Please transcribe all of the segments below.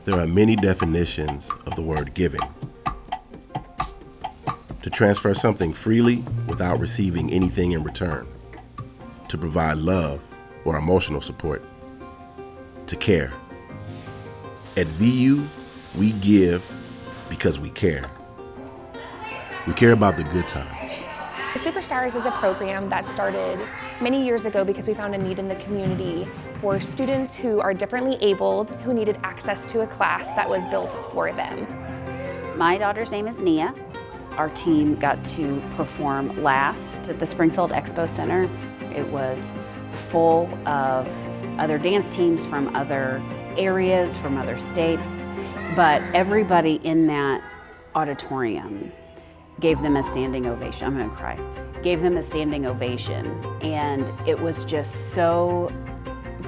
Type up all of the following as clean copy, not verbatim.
There are many definitions of the word giving. To transfer something freely without receiving anything in return. To provide love or emotional support. To care. At VU, we give because we care. We care about the good times. Superstars is a program that started many years ago because we found a need in the community for students who are differently abled, who needed access to a class that was built for them. My daughter's name is Nia. Our team got to perform last at the Springfield Expo Center. It was full of other dance teams from other areas, from other states, but everybody in that auditorium gave them a standing ovation. I'm gonna cry. Gave them a standing ovation, and it was just so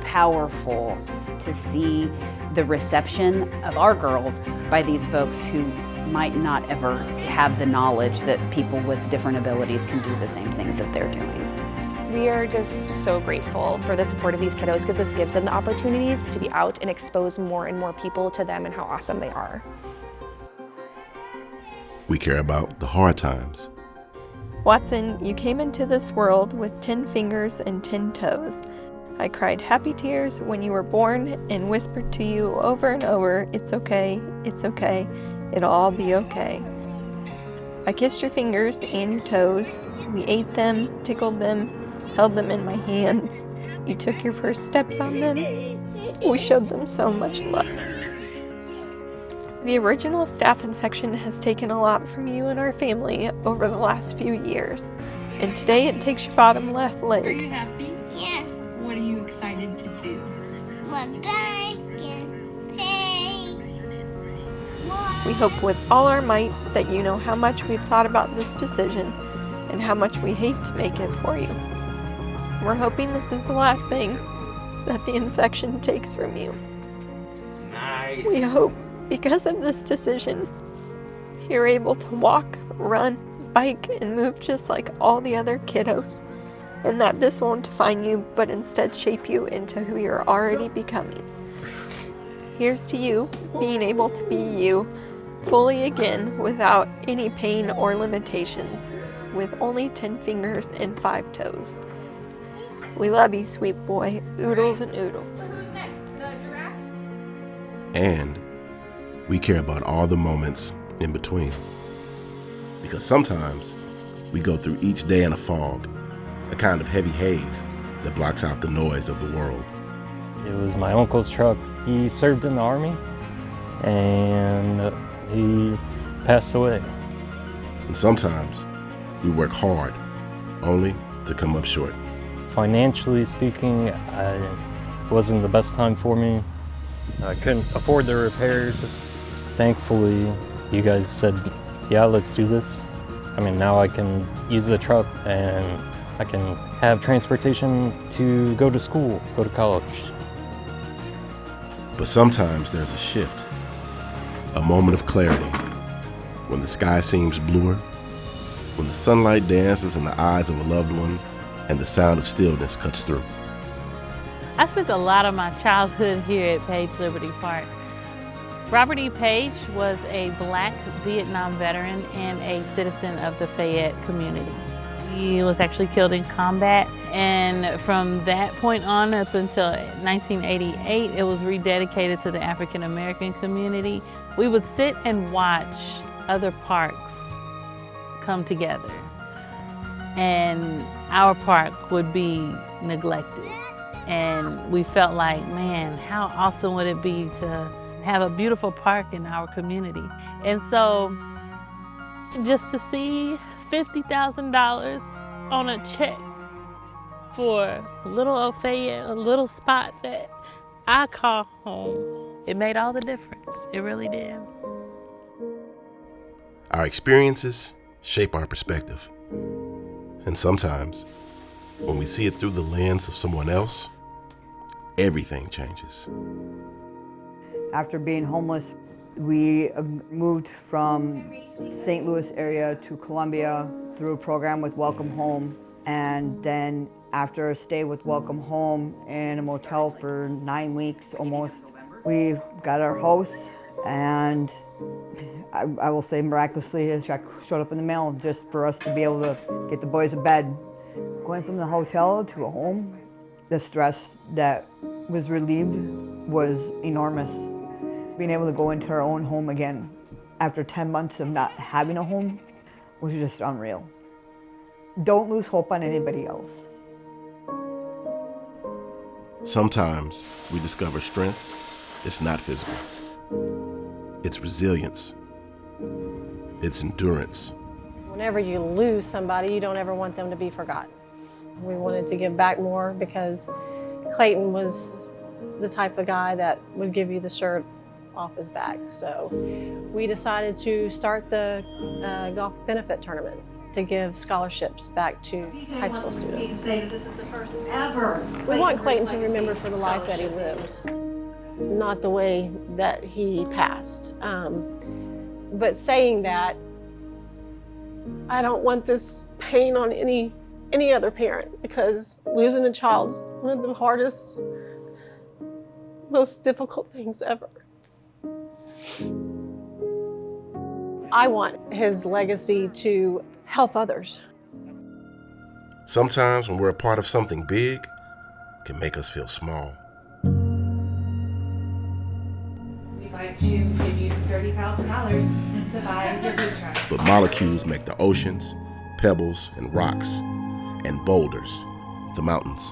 powerful to see the reception of our girls by these folks who might not ever have the knowledge that people with different abilities can do the same things that they're doing. We are just so grateful for the support of these kiddos because this gives them the opportunities to be out and expose more and more people to them and how awesome they are. We care about the hard times. Watson, you came into this world with 10 fingers and 10 toes. I cried happy tears when you were born and whispered to you over and over, it's okay, it'll all be okay. I kissed your fingers and your toes. We ate them, tickled them, held them in my hands. You took your first steps on them. We showed them so much love. The original staph infection has taken a lot from you and our family over the last few years. And today it takes your bottom left leg. Are you happy? Yeah. What are you excited to do? Look back and pay. We hope with all our might that you know how much we've thought about this decision and how much we hate to make it for you. We're hoping this is the last thing that the infection takes from you. Nice. We hope because of this decision, you're able to walk, run, bike, and move just like all the other kiddos, and that this won't define you, but instead shape you into who you're already becoming. Here's to you, being able to be you, fully again, without any pain or limitations, with only 10 fingers and 5 toes. We love you, sweet boy, oodles and oodles. And we care about all the moments in between. Because sometimes we go through each day in a fog, a kind of heavy haze that blocks out the noise of the world. It was my uncle's truck. He served in the Army and he passed away. And sometimes we work hard only to come up short. Financially speaking, it wasn't the best time for me. I couldn't afford the repairs. Thankfully, you guys said, yeah, let's do this. I mean, now I can use the truck and I can have transportation to go to school, go to college. But sometimes there's a shift, a moment of clarity, when the sky seems bluer, when the sunlight dances in the eyes of a loved one and the sound of stillness cuts through. I spent a lot of my childhood here at Page Liberty Park. Robert E. Page was a Black Vietnam veteran and a citizen of the Fayette community. He was actually killed in combat, and from that point on up until 1988, it was rededicated to the African American community. We would sit and watch other parks come together, and our park would be neglected. And we felt like, man, how awesome would it be to have a beautiful park in our community. And so just to see $50,000 on a check for little old Fayette, a little spot that I call home, it made all the difference. It really did. Our experiences shape our perspective. And sometimes, when we see it through the lens of someone else, everything changes. After being homeless, we moved from St. Louis area to Columbia through a program with Welcome Home. And then after a stay with Welcome Home in a motel for 9 weeks almost, We've got our house, and I will say miraculously a check showed up in the mail just for us to be able to get the boys to bed. Going from the hotel to a home, the stress that was relieved was enormous. Being able to go into our own home again after 10 months of not having a home was just unreal. Don't lose hope on anybody else. Sometimes we discover strength. It's not physical. It's resilience. It's endurance. Whenever you lose somebody, you don't ever want them to be forgotten. We wanted to give back more because Clayton was the type of guy that would give you the shirt off his back. So we decided to start the golf benefit tournament to give scholarships back to high school students. This is the first ever. We want Clayton to remember for the life that he lived, not the way that he passed. But saying that, I don't want this pain on any other parent, because losing a child's one of the hardest, most difficult things ever. I want his legacy to help others. Sometimes when we're a part of something big, it can make us feel small. We'd like to give you $30,000 to buy your food truck. But molecules make the oceans, pebbles, and rocks, and boulders, the mountains.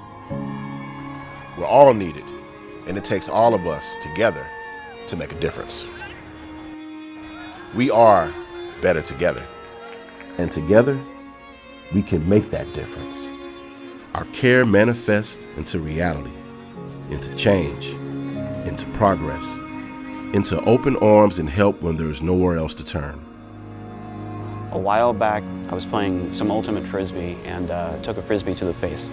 We're all needed, and it takes all of us together to make a difference. We are better together. And together, we can make that difference. Our care manifests into reality, into change, into progress, into open arms and help when there's nowhere else to turn. A while back, I was playing some ultimate frisbee and took a frisbee to the face.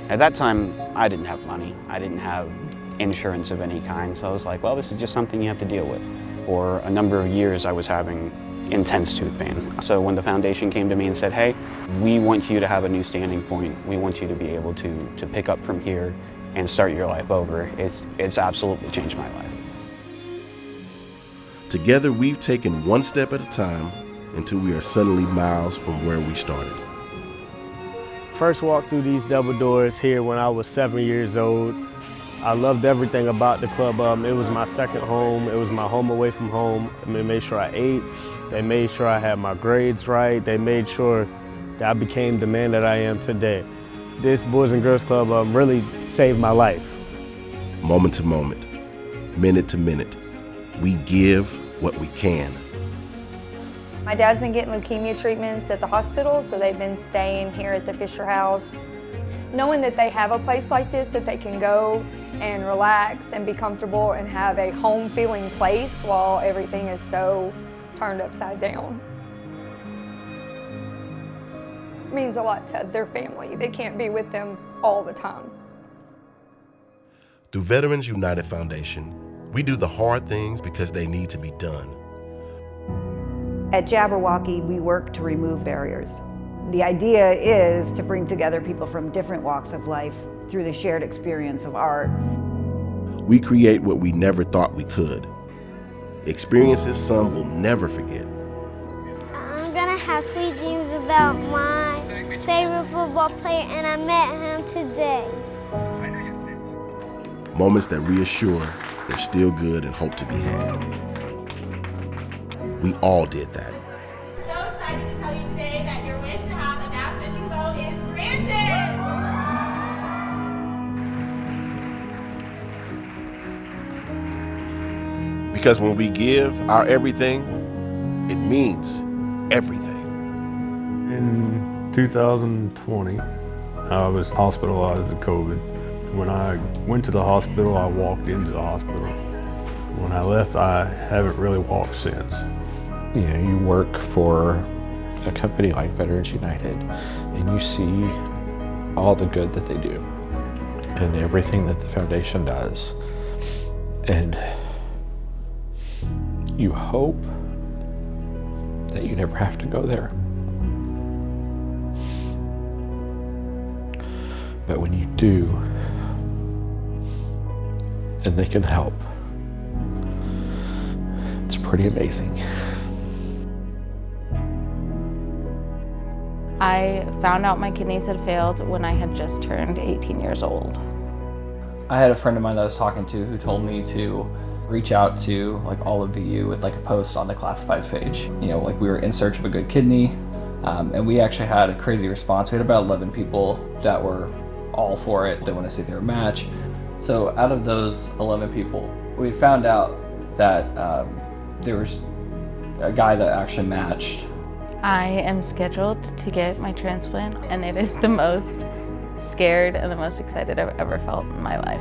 At that time, I didn't have money. I didn't have insurance of any kind, so I was like, well, this is just something you have to deal with. For a number of years, I was having intense tooth pain. So when the foundation came to me and said, hey, we want you to have a new standing point. We want you to be able to pick up from here and start your life over. It's absolutely changed my life. Together, we've taken one step at a time until we are suddenly miles from where we started. First walked through these double doors here when I was 7 years old. I loved everything about the club. It was my second home. It was my home away from home. They made sure I ate. They made sure I had my grades right. They made sure that I became the man that I am today. This Boys and Girls Club really saved my life. Moment to moment, minute to minute, we give what we can. My dad's been getting leukemia treatments at the hospital, so they've been staying here at the Fisher House. Knowing that they have a place like this that they can go and relax and be comfortable and have a home-feeling place while everything is so turned upside down means a lot to their family. They can't be with them all the time. Through Veterans United Foundation, we do the hard things because they need to be done. At Jabberwocky, we work to remove barriers. The idea is to bring together people from different walks of life through the shared experience of art. We create what we never thought we could. Experiences some will never forget. I'm gonna have sweet dreams about my favorite football player, and I met him today. Moments that reassure there's still good and hope to be had. We all did that. So excited to tell you today that your wish to have a bass fishing boat is granted! Because when we give our everything, it means everything. In 2020, I was hospitalized with COVID. When I went to the hospital, I walked into the hospital. When I left, I haven't really walked since. You know, you work for a company like Veterans United, and you see all the good that they do and everything that the foundation does. And you hope that you never have to go there. But when you do, and they can help, pretty amazing. I found out my kidneys had failed when I had just turned 18 years old. I had a friend of mine that I was talking to who told me to reach out to like all of VU with like a post on the classifieds page. You know, like we were in search of a good kidney, and we actually had a crazy response. We had about 11 people that were all for it. They want to see if they were a match. So out of those 11 people, we found out that there was a guy that actually matched. I am scheduled to get my transplant, and it is the most scared and the most excited I've ever felt in my life.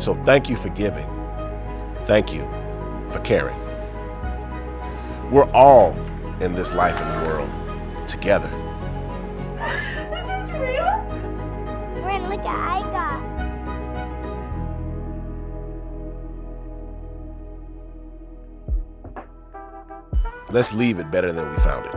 So thank you for giving. Thank you for caring. We're all in this life and world together. This is real? Ren, look at I got. Let's leave it better than we found it.